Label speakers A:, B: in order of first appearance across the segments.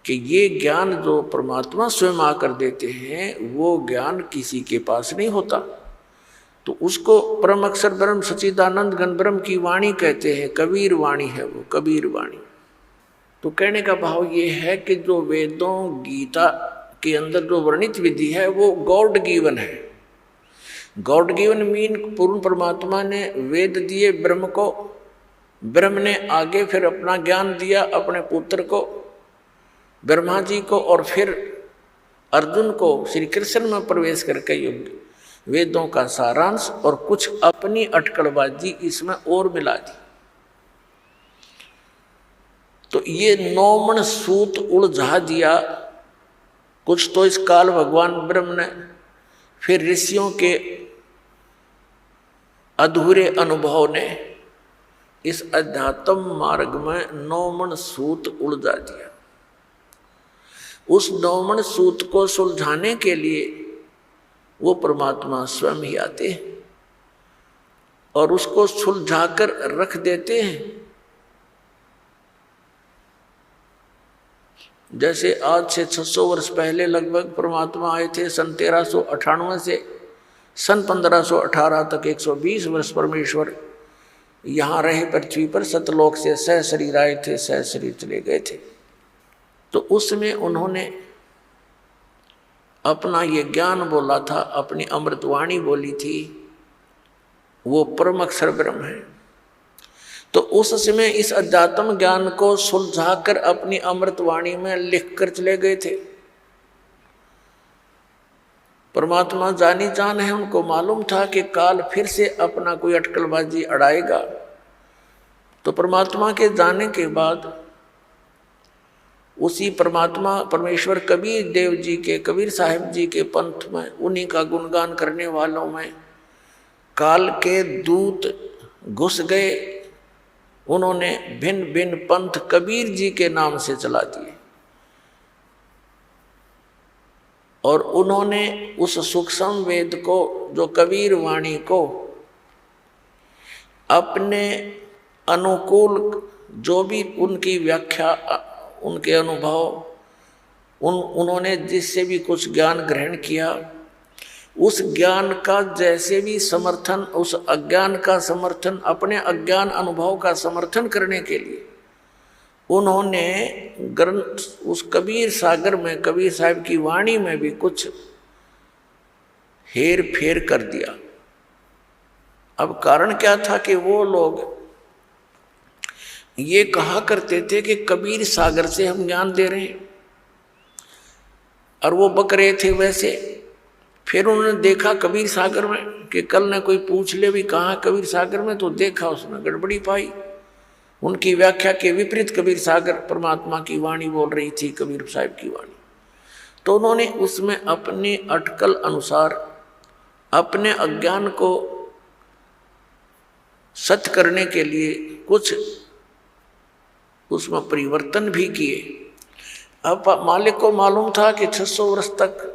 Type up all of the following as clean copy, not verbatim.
A: कि ये ज्ञान जो परमात्मा स्वयं आकर देते हैं वो ज्ञान किसी के पास नहीं होता। तो उसको परम अक्षर ब्रह्म सच्चिदानंद घन ब्रह्म की वाणी कहते हैं, कबीर वाणी है वो, कबीर वाणी। तो कहने का भाव ये है कि जो वेदों गीता के अंदर जो वर्णित विधि है वो गॉड गिवन है। गॉड गिवन मीन पूर्ण परमात्मा ने वेद दिए ब्रह्म को, ब्रह्म ने आगे फिर अपना ज्ञान दिया अपने पुत्र को ब्रह्मा जी को, और फिर अर्जुन को श्री कृष्ण में प्रवेश करके युग वेदों का सारांश और कुछ अपनी अटकलबाजी इसमें और मिला दी। तो ये 9 मन सूत उलझा दिया कुछ तो इस काल भगवान ब्रह्म ने, फिर ऋषियों के अधूरे अनुभव ने इस अध्यात्म मार्ग में 9 मन सूत उलझा दिया। उस 9 मन सूत को सुलझाने के लिए वो परमात्मा स्वयं ही आते हैं और उसको सुलझाकर रख देते हैं। जैसे आज से 600 वर्ष पहले लगभग परमात्मा आए थे, सन 1398 से सन 1518 तक 120 वर्ष परमेश्वर यहाँ रहे पृथ्वी पर, सतलोक से सह शरीर आए थे, सह शरीर चले गए थे। तो उसमें उन्होंने अपना ये ज्ञान बोला था, अपनी अमृतवाणी बोली थी, वो परम अक्षर ब्रह्म है। तो उस समय इस अध्यात्म ज्ञान को सुलझाकर अपनी अमृतवाणी में लिख कर चले गए थे। परमात्मा जानी जान है, उनको मालूम था कि काल फिर से अपना कोई अटकलबाजी अड़ाएगा। तो परमात्मा के जाने के बाद उसी परमात्मा परमेश्वर कबीर देव जी के, कबीर साहिब जी के पंथ में, उन्हीं का गुणगान करने वालों में काल के दूत घुस गए। उन्होंने भिन्न भिन्न पंथ कबीर जी के नाम से चला दिए और उन्होंने उस सूक्ष्म वेद को, जो कबीर वाणी को, अपने अनुकूल जो भी उनकी व्याख्या, उनके अनुभव, उन्होंने जिससे भी कुछ ज्ञान ग्रहण किया, उस ज्ञान का जैसे भी समर्थन, उस अज्ञान का समर्थन, अपने अज्ञान अनुभव का समर्थन करने के लिए उन्होंने ग्रंथ उस कबीर सागर में, कबीर साहिब की वाणी में भी कुछ हेर फेर कर दिया। अब कारण क्या था कि वो लोग ये कहा करते थे कि कबीर सागर से हम ज्ञान दे रहे हैं, और वो बक रहे थे वैसे। फिर उन्होंने देखा कबीर सागर में कि कल ने कोई पूछ ले भी कहाँ कबीर सागर में, तो देखा उसमें गड़बड़ी पाई। उनकी व्याख्या के विपरीत कबीर सागर परमात्मा की वाणी बोल रही थी, कबीर साहिब की वाणी। तो उन्होंने उसमें अपनी अटकल अनुसार अपने अज्ञान को सत्य करने के लिए कुछ उसमें परिवर्तन भी किए। अब मालिक को मालूम था कि 600 वर्ष तक,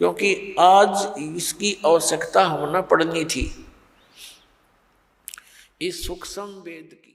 A: क्योंकि आज इसकी आवश्यकता होना पड़नी थी इस सूक्ष्म वेद की।